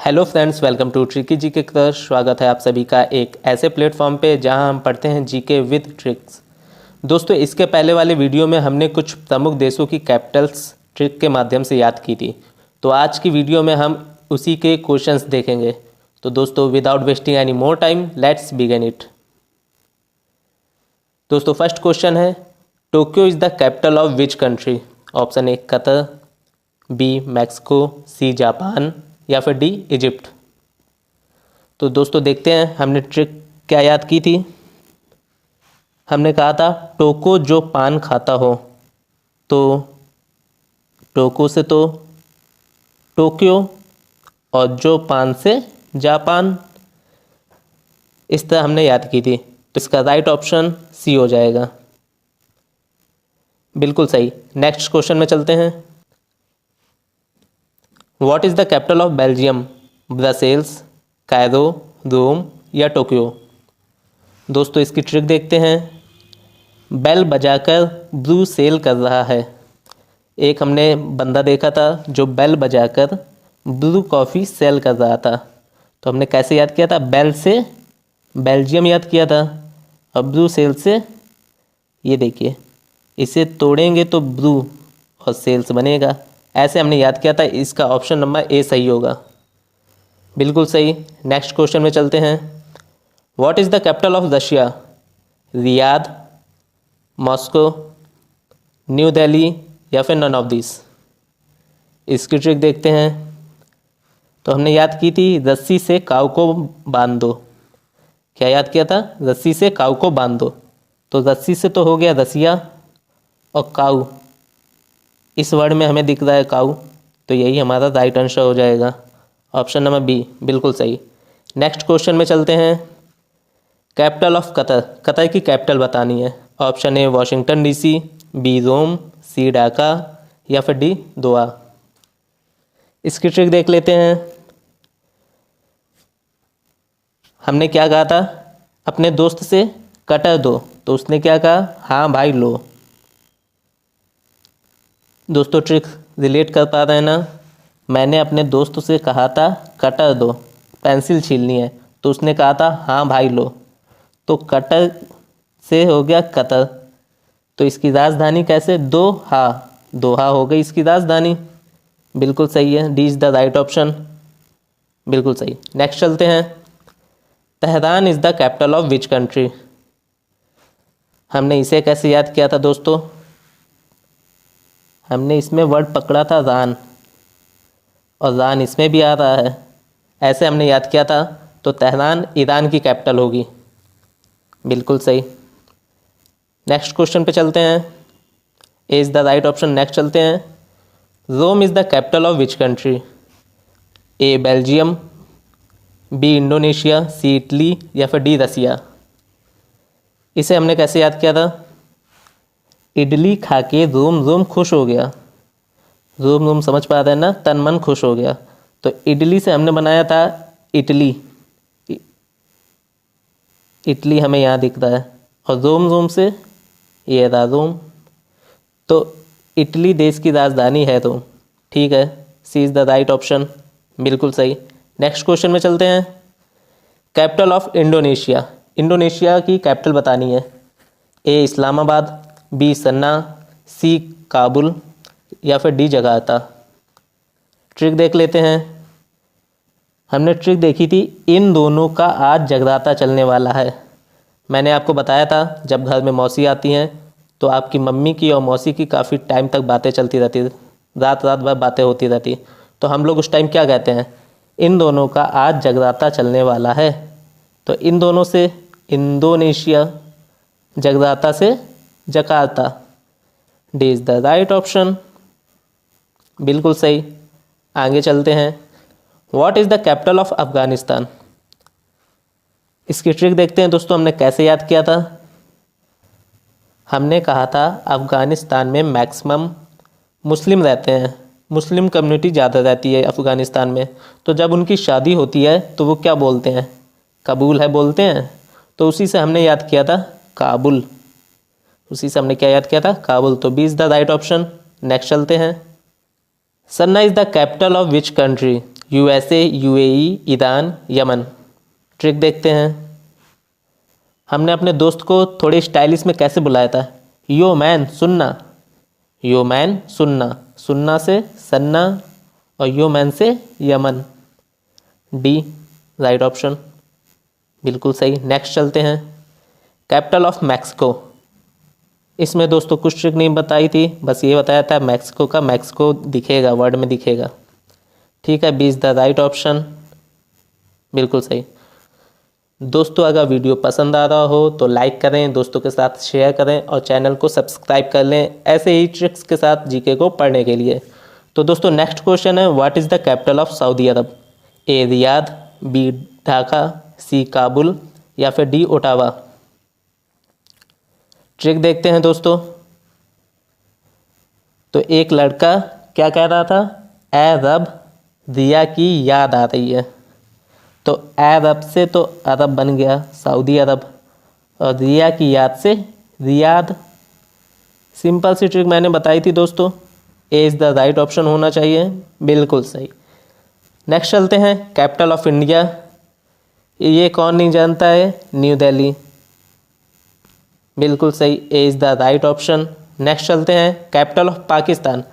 Hello friends, welcome to tricky GK class. स्वागत है आप सभी का एक ऐसे प्लेटफॉर्म पे जहां हम पढ़ते हैं जीके विद ट्रिक्स। दोस्तों, इसके पहले वाले वीडियो में हमने कुछ प्रमुख देशों की कैपिटल्स ट्रिक के माध्यम से याद की थी। तो आज की वीडियो में हम उसी के क्वेश्चंस देखेंगे। तो दोस्तों, without wasting any more time, let's begin it. दोस्तों, फर्स्ट क्वेश्चन है, Tokyo is the capital of which country? Option A Qatar, B Mexico, C Japan या फिर डी इजिप्ट। तो दोस्तों देखते हैं हमने ट्रिक क्या याद की थी। हमने कहा था टोको जो पान खाता हो, तो टोको से तो टोक्यो और जो पान से जापान। इस तरह हमने याद की थी। तो इसका राइट ऑप्शन सी हो जाएगा। बिल्कुल सही। नेक्स्ट क्वेश्चन में चलते हैं। What is the capital of Belgium? Brussels, Cairo, Rome या टोक्यो। दोस्तों इसकी ट्रिक देखते हैं। बेल बजाकर ब्रू सेल कर रहा है। एक हमने बंदा देखा था जो बेल बजाकर ब्रू कॉफ़ी सेल कर रहा था। तो हमने कैसे याद किया था? बेल से बेल्जियम याद किया था और ब्रू सेल से, ये देखिए, इसे तोड़ेंगे तो ब्रू और सेल्स बनेगा। ऐसे हमने याद किया था। इसका ऑप्शन नंबर ए सही होगा। बिल्कुल सही। नेक्स्ट क्वेश्चन में चलते हैं। What is the capital of Russia? Riyadh, Moscow, new Delhi या फिर नन ऑफ दिस। इसकी ट्रिक देखते हैं। तो हमने याद की थी रस्सी से काऊ को बांध दो। क्या याद किया था? रस्सी से काऊ को बांध दो। तो रस्सी से तो हो गया रसिया, और काऊ, इस वर्ड में हमें दिख रहा है काऊ, तो यही हमारा राइट आंसर हो जाएगा। ऑप्शन नंबर बी बिल्कुल सही। नेक्स्ट क्वेश्चन में चलते हैं। कैपिटल ऑफ कतर, कतर की कैपिटल बतानी है। Option A Washington DC, B Rome, C Dhaka या फिर डी दोहा। इसकी ट्रिक देख लेते हैं। हमने क्या कहा था? अपने दोस्त से कटर दो, तो उसने क्या कहा? हाँ भाई लो। दोस्तों ट्रिक रिलेट कर पा रहे हैं ना? मैंने अपने दोस्त से कहा था कटर दो, पेंसिल छीलनी है, तो उसने कहा था हाँ भाई लो। तो कटर से हो गया कतर। तो इसकी राजधानी कैसे? दोहा। दोहा हो गई इसकी राजधानी। बिल्कुल सही है। D is the right option. बिल्कुल सही। नेक्स्ट चलते हैं। Tehran is the capital of which country? हमने इसे कैसे याद किया था दोस्तों? हमने इसमें वर्ड पकड़ा था रान, और रान इसमें भी आ रहा है। ऐसे हमने याद किया था। तो तेहरान ईरान की कैपिटल होगी। बिल्कुल सही। नेक्स्ट क्वेश्चन पे चलते हैं। A is the right option. Next चलते हैं। Rome is the capital of which country? A Belgium, B Indonesia, C Italy या फिर डी रसिया। इसे हमने कैसे याद किया था? इडली खा के रोम रोम खुश हो गया। रोम रोम समझ पा रहे हैं ना? तन मन खुश हो गया। तो इडली से हमने बनाया था इटली। इटली हमें यहाँ दिख रहा है, और रोम रोम से ये रहा रोम। तो इटली देश की राजधानी है रोम। ठीक है, सी इज़ द राइट ऑप्शन। बिल्कुल सही। नेक्स्ट क्वेश्चन में चलते हैं। कैपिटल ऑफ इंडोनेशिया, इंडोनेशिया की कैपिटल बतानी है। ए इस्लामाबाद, बी सन्ना, सी काबुल या फिर डी जकार्ता। ट्रिक देख लेते हैं। हमने ट्रिक देखी थी, इन दोनों का आज जगराता चलने वाला है। मैंने आपको बताया था जब घर में मौसी आती हैं तो आपकी मम्मी की और मौसी की काफ़ी टाइम तक बातें चलती रहती, रात रात भर बातें होती रहती। तो हम लोग उस टाइम क्या कहते हैं? इन दोनों का आज जगराता चलने वाला है। तो इन दोनों से इंडोनेशिया, जगराता से Jakarta. D is the right option. बिल्कुल सही। आगे चलते हैं। What is the capital of Afghanistan? इसकी ट्रिक देखते हैं दोस्तों। हमने कैसे याद किया था? हमने कहा था अफ़गानिस्तान में मैक्सिमम मुस्लिम रहते हैं, मुस्लिम कम्युनिटी ज़्यादा रहती है अफ़गानिस्तान में। तो जब उनकी शादी होती है तो वो क्या बोलते हैं? कबूल है बोलते हैं। तो उसी से हमने याद किया था काबुल। उसी से हमने क्या याद किया था? काबुल। तो B is the right option. Next चलते हैं। Sanaa is the capital of which country? USA, UAE, Iran, Yemen. Trick देखते हैं। हमने अपने दोस्त को थोड़े स्टाइलिश में कैसे बुलाया था? यो मैन सुनना, यो मैन सुनना, सुनना से सन्ना और यो मैन से यमन। डी राइट ऑप्शन, बिल्कुल सही। नेक्स्ट चलते हैं। Capital of Mexico. इसमें दोस्तों कुछ ट्रिक नहीं बताई थी, बस ये बताया था मैक्सिको का मैक्सिको दिखेगा, वर्ड में दिखेगा। ठीक है, B is the right option, बिल्कुल सही। दोस्तों अगर वीडियो पसंद आ रहा हो तो लाइक करें, दोस्तों के साथ शेयर करें और चैनल को सब्सक्राइब कर लें ऐसे ही ट्रिक्स के साथ जीके को पढ़ने के लिए। तो दोस्तों नेक्स्ट क्वेश्चन है, what is the capital of Saudi Arabia? A Riyadh, B Dhaka, C Kabul या फिर डी ओटावा। ट्रिक देखते हैं दोस्तों। तो एक लड़का क्या कह रहा था? ए रब रिया की याद आ रही है। तो ए रब से तो अरब बन गया सऊदी अरब, और रिया की याद से रियाद। सिंपल सी ट्रिक मैंने बताई थी दोस्तों। ए इज़ द राइट ऑप्शन होना चाहिए, बिल्कुल सही। नेक्स्ट चलते हैं। कैपिटल ऑफ इंडिया, ये कौन नहीं जानता है? न्यू दिल्ली, बिल्कुल सही। ए is the right option. Next चलते हैं। Capital of Pakistan.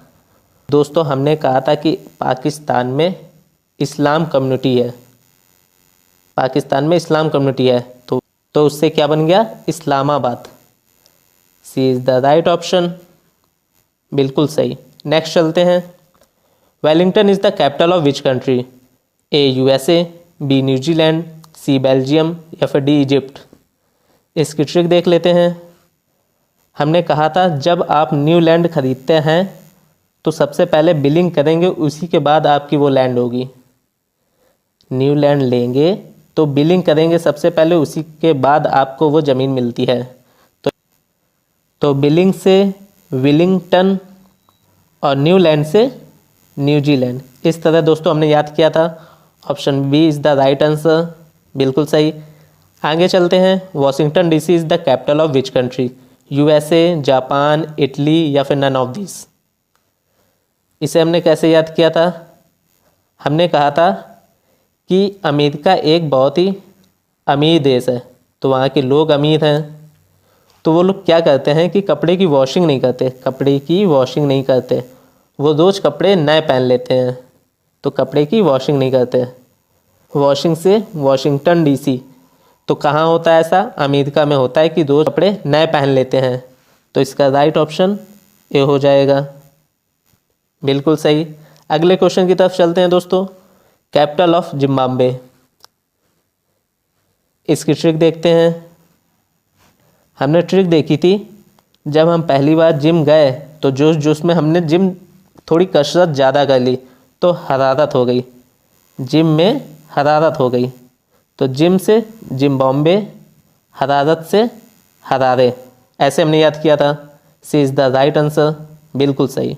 दोस्तों हमने कहा था कि पाकिस्तान में इस्लाम कम्युनिटी है, पाकिस्तान में इस्लाम कम्युनिटी है, तो उससे क्या बन गया? Islamabad. C is the right option, बिल्कुल सही। नेक्स्ट चलते हैं। Wellington is the capital of which country? A USA, B New Zealand, C Belgium या फिर डी इजिप्ट। इसकी ट्रिक देख लेते हैं। हमने कहा था जब आप न्यू लैंड खरीदते हैं तो सबसे पहले बिलिंग करेंगे, उसी के बाद आपकी वो लैंड होगी। न्यू लैंड लेंगे तो बिलिंग करेंगे सबसे पहले, उसी के बाद आपको वो ज़मीन मिलती है। तो बिलिंग से विलिंगटन और न्यू लैंड से न्यूजीलैंड। इस तरह दोस्तों हमने याद किया था। Option B is the right answer, बिल्कुल सही। आगे चलते हैं। Washington DC is the capital of which country? USA, Japan, Italy या फिर नन ऑफ दिस। इसे हमने कैसे याद किया था? हमने कहा था कि अमेरिका एक बहुत ही अमीर देश है, तो वहाँ के लोग अमीर हैं, तो वो लोग क्या करते हैं कि कपड़े की वॉशिंग नहीं करते, कपड़े की वॉशिंग नहीं करते, वो रोज़ कपड़े नए पहन लेते हैं, तो कपड़े की वॉशिंग नहीं करते। वॉशिंग से वॉशिंगटन DC, तो कहाँ होता है ऐसा? अमेरिका में होता है कि रोज़ कपड़े नए पहन लेते हैं, तो इसका राइट ऑप्शन ए हो जाएगा, बिल्कुल सही। अगले क्वेश्चन की तरफ चलते हैं दोस्तों। Capital of Zimbabwe. इसकी ट्रिक देखते हैं। हमने ट्रिक देखी थी जब हम पहली बार जिम गए तो जोश जोश में हमने जिम थोड़ी कसरत ज़्यादा कर ली तो हरारत हो गई, जिम में हरारत हो गई। तो जिम से जिम्बाब्वे, हरारत से हरारे, ऐसे हमने याद किया था। सी इज़ द राइट आंसर, बिल्कुल सही।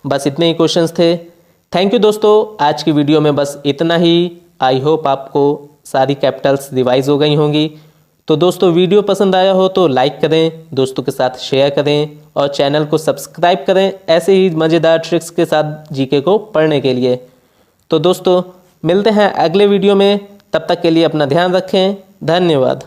बस इतने ही क्वेश्चंस थे। थैंक यू दोस्तों, आज की वीडियो में बस इतना ही। आई होप आपको सारी कैपिटल्स रिवाइज हो गई होंगी। तो दोस्तों वीडियो पसंद आया हो तो लाइक करें, दोस्तों के साथ शेयर करें और चैनल को सब्सक्राइब करें ऐसे ही मज़ेदार ट्रिक्स के साथ जीके को पढ़ने के लिए। तो दोस्तों मिलते हैं अगले वीडियो में, तब तक के लिए अपना ध्यान रखें। धन्यवाद।